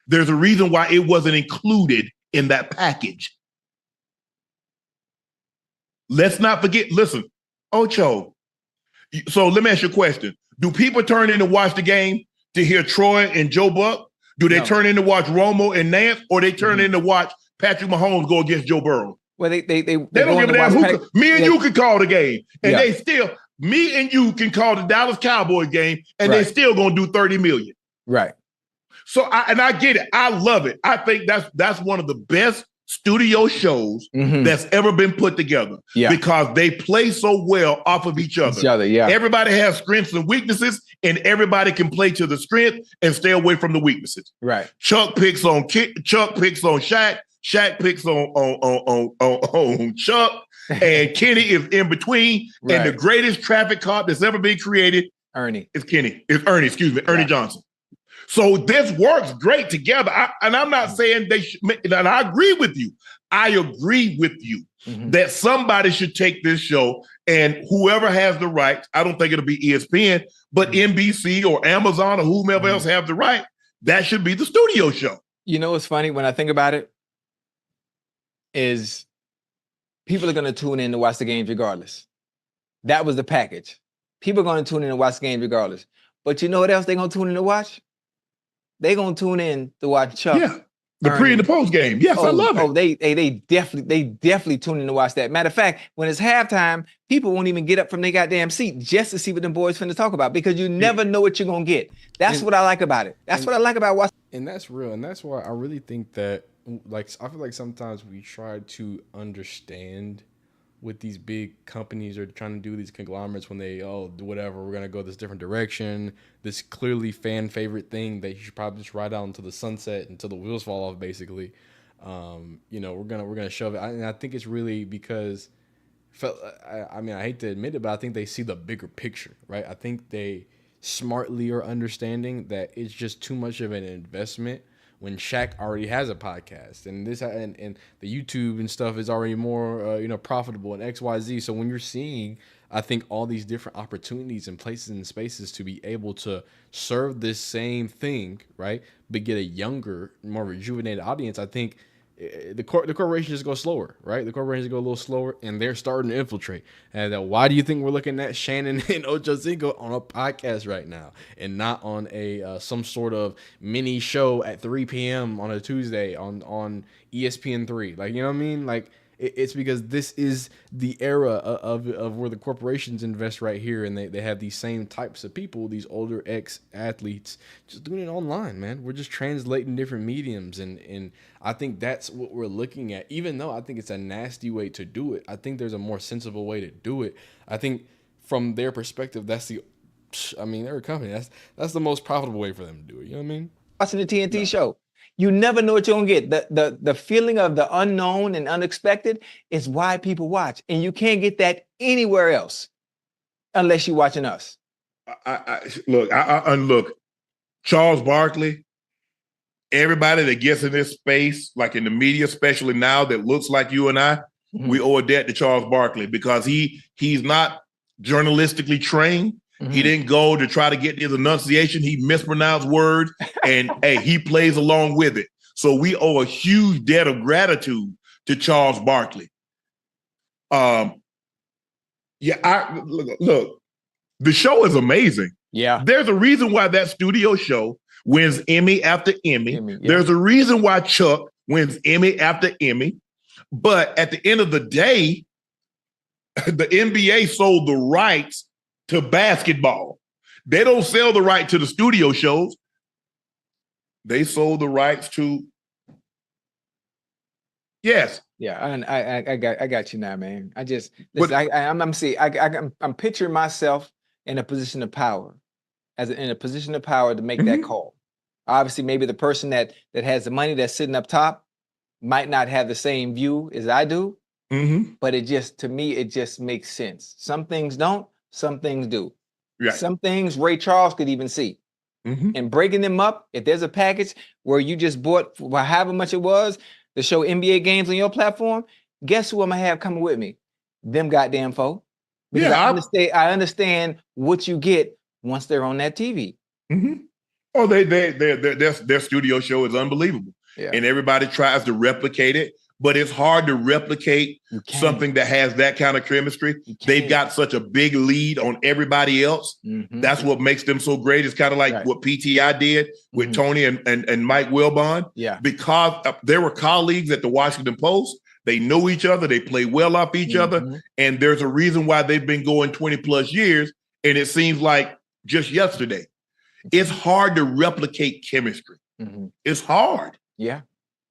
F: There's a reason why it wasn't included in that package. Let's not forget, listen, Ocho. So let me ask you a question. Do people turn in to watch the game to hear Troy and Joe Buck? Do they turn in to watch Romo and Nance, or they turn in to watch Patrick Mahomes go against Joe Burrow?
G: Well, they don't
F: give a damn. Me and you can call the game, and they still, me and you can call the Dallas Cowboys game, and they still gonna do 30 million.
G: Right.
F: So I get it. I love it. I think that's one of the best studio shows that's ever been put together because they play so well off of each other. Everybody has strengths and weaknesses, and everybody can play to the strength and stay away from the weaknesses.
G: Right.
F: Chuck picks on Shaq. Shaq picks on Chuck, and Kenny is in between. Right. And the greatest traffic cop that's ever been created,
G: Ernie
F: Ernie Johnson. So this works great together. And I'm not saying they should, and I agree with you. I agree with you that somebody should take this show, and whoever has the rights, I don't think it'll be ESPN, but NBC or Amazon or whomever else have the right, that should be the studio show.
G: You know what's funny when I think about it is people are going to tune in to watch the games regardless. That was the package. People are going to tune in to watch the game regardless. But you know what else they're going to tune in to watch? They're going to tune in to watch Chuck.
F: Yeah, the pre and the post game. Yes, I love it.
G: Oh, they definitely tune in to watch that. Matter of fact, when it's halftime, people won't even get up from their goddamn seat just to see what them boys finna talk about because you never know what you're going to get. That's what I like about it. That's what I like about watching.
A: And that's real. And that's why I really think that, like, I feel like sometimes we try to understand what these big companies are trying to do, these conglomerates, when they, whatever, we're going to go this different direction, this clearly fan favorite thing that you should probably just ride out into the sunset until the wheels fall off, basically. We're gonna shove it. And I think it's really because, I hate to admit it, but I think they see the bigger picture, right? I think they smartly are understanding that it's just too much of an investment when Shaq already has a podcast and the YouTube and stuff is already more profitable and XYZ. So when you're seeing, I think, all these different opportunities and places and spaces to be able to serve this same thing, right, but get a younger, more rejuvenated audience, I think the corporations go slower, right? The corporations go a little slower, and they're starting to infiltrate. And why do you think we're looking at Shannon and Ocho Cinco on a podcast right now, and not on a some sort of mini show at 3 p.m. on a Tuesday on ESPN3? Like, you know what I mean? Like, It's because this is the era of where the corporations invest right here, and they have these same types of people, these older ex-athletes, just doing it online, man. We're just translating different mediums, and I think that's what we're looking at. Even though I think it's a nasty way to do it, I think there's a more sensible way to do it. I think from their perspective, they're a company. That's the most profitable way for them to do it. You know what I mean?
G: Watching the TNT show. You never know what you're gonna get. The feeling of the unknown and unexpected is why people watch, and you can't get that anywhere else unless you're watching us.
F: Look, Charles Barkley, everybody that gets in this space, like in the media, especially now, that looks like you and I, we owe a debt to Charles Barkley because he's not journalistically trained. He didn't go to try to get his enunciation. He mispronounced words, and hey, he plays along with it. So we owe a huge debt of gratitude to Charles Barkley. Look, the show is amazing.
G: Yeah.
F: There's a reason why that studio show wins Emmy after Emmy. There's a reason why Chuck wins Emmy after Emmy. But at the end of the day, the NBA sold the rights to basketball. They don't sell the right to the studio shows. They sold the rights to. Yes.
G: Yeah, and I got you now, man. I just listen, I'm picturing myself in a position of power, in a position of power to make that call. Obviously, maybe the person that has the money that's sitting up top might not have the same view as I do. But to me, it just makes sense. Some things don't. Some things do. Right. Some things Ray Charles could even see. And breaking them up, if there's a package where you just bought for however much it was to show NBA games on your platform, guess who I'm gonna have coming with me? Them goddamn folk. Because I understand what you get once they're on that TV.
F: Oh, their studio show is unbelievable. Yeah. And everybody tries to replicate it. But it's hard to replicate something that has that kind of chemistry. They've got such a big lead on everybody else. That's what makes them so great. It's kind of like what PTI did with Tony and Mike Wilbon. Yeah. Because they were colleagues at the Washington Post. They know each other. They play well off each other. And there's a reason why they've been going 20 plus years. And it seems like just yesterday. It's hard to replicate chemistry. It's hard.
G: Yeah.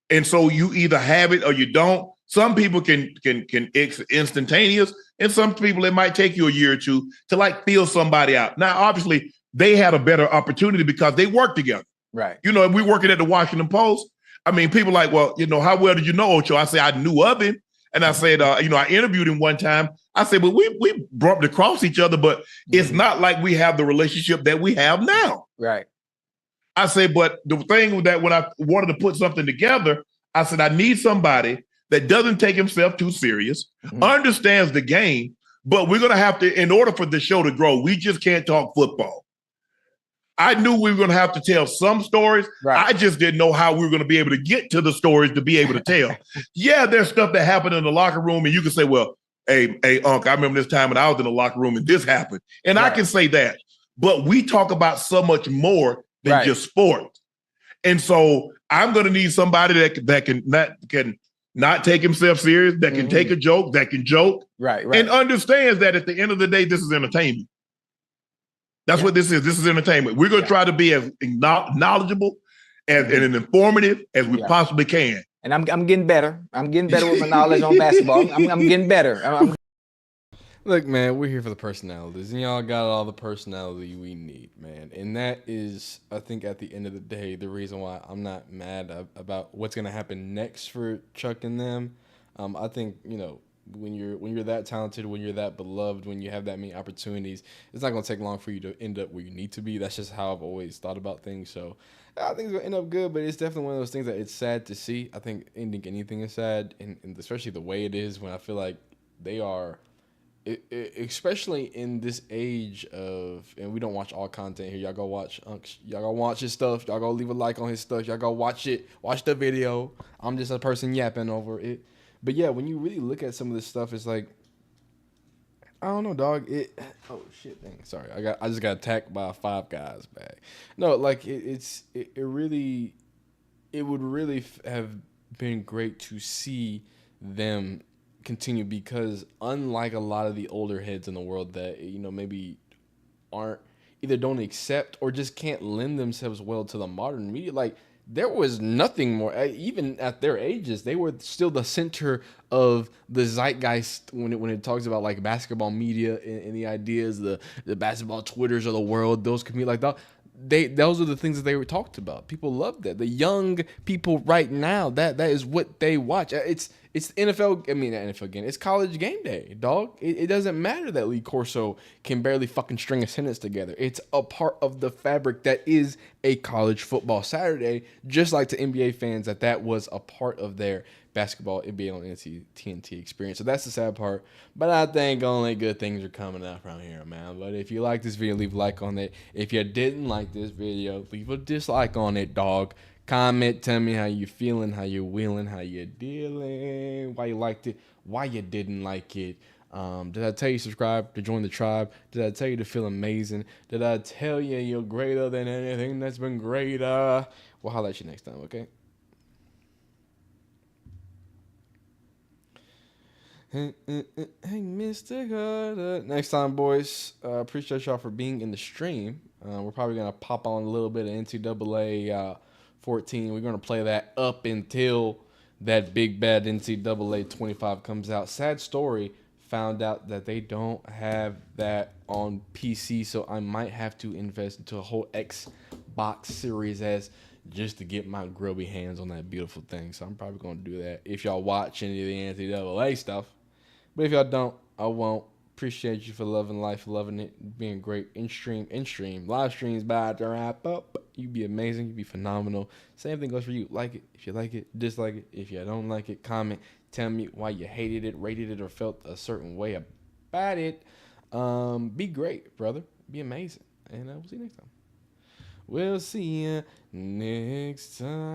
F: And so you either have it or you don't. Some people can instantaneous, and some people it might take you a year or two to like feel somebody out. Now, obviously, they had a better opportunity because they worked together.
G: Right.
F: You know, if we working at the Washington Post, I mean, people like, well, you know, how well did you know Ocho? I say I knew of him, and I said, I interviewed him one time. I said, but we bumped across each other, but it's not like we have the relationship that we have now.
G: Right.
F: I said, but the thing that when I wanted to put something together, I said, I need somebody that doesn't take himself too serious, understands the game, but we're going to have to, in order for the show to grow, we just can't talk football. I knew we were going to have to tell some stories. Right. I just didn't know how we were going to be able to get to the stories to be able to tell. Yeah, there's stuff that happened in the locker room, and you can say, well, hey, Unc, I remember this time when I was in the locker room and this happened. And I can say that. But we talk about so much more than just sport. And so I'm going to need somebody that can not take himself serious, that can take a joke, that can joke, and understands that at the end of the day, this is entertainment. That's what this is. This is entertainment. We're going to try to be as knowledgeable and informative as we possibly can.
G: And I'm getting better. I'm getting better with my knowledge on basketball. I'm getting better.
A: Look, man, we're here for the personalities, and y'all got all the personality we need, man. And that is, I think, at the end of the day, the reason why I'm not mad about what's going to happen next for Chuck and them. I think, when you're that talented, when you're that beloved, when you have that many opportunities, it's not going to take long for you to end up where you need to be. That's just how I've always thought about things. So I think it's going to end up good, but it's definitely one of those things that it's sad to see. I think ending anything is sad, and especially the way it is when I feel like they are – especially in this age of, and we don't watch all content here. Y'all go watch his stuff. Y'all go leave a like on his stuff. Y'all go watch the video. I'm just a person yapping over it. But yeah, when you really look at some of this stuff, it's like, I don't know, dog. Oh shit, dang. Sorry, I just got attacked by a Five Guys bag. No, like it would really have been great to see them continue because unlike a lot of the older heads in the world that maybe aren't either don't accept or just can't lend themselves well to the modern media, like there was nothing more, even at their ages they were still the center of the zeitgeist when it talks about like basketball media and the ideas, the basketball twitters of the world, those community like that. Those are the things that they were talked about. People love that. The young people right now, that is what they watch. It's NFL. I mean, NFL again. It's college game day, dog. It doesn't matter that Lee Corso can barely fucking string a sentence together. It's a part of the fabric that is a college football Saturday. Just like to NBA fans, that was a part of their basketball NBA on TNT experience. So that's the sad part. But I think only good things are coming out from here, man. But if you like this video, leave a like on it. If you didn't like this video, leave a dislike on it, dog. Comment, tell me how you feeling, how you wheeling, how you dealing, why you liked it, why you didn't like it. Did I tell you subscribe to join the tribe? Did I tell you to feel amazing? Did I tell you you're greater than anything that's been greater? We'll holler at you next time, okay? Hey, Mr. Carter. Next time, boys. Appreciate y'all for being in the stream. We're probably going to pop on a little bit of NCAA 14. We're going to play that up until that big bad NCAA 25 comes out. Sad story. Found out that they don't have that on PC, so I might have to invest into a whole Xbox Series S just to get my grubby hands on that beautiful thing. So I'm probably going to do that if y'all watch any of the NCAA stuff. But if y'all don't, I won't. Appreciate you for loving life, loving it, being great in stream. Live streams about to wrap up. You'd be amazing. You'd be phenomenal. Same thing goes for you. Like it if you like it. Dislike it if you don't like it. Comment. Tell me why you hated it, rated it, or felt a certain way about it. Be great, brother. Be amazing. And we'll see you next time. We'll see you next time.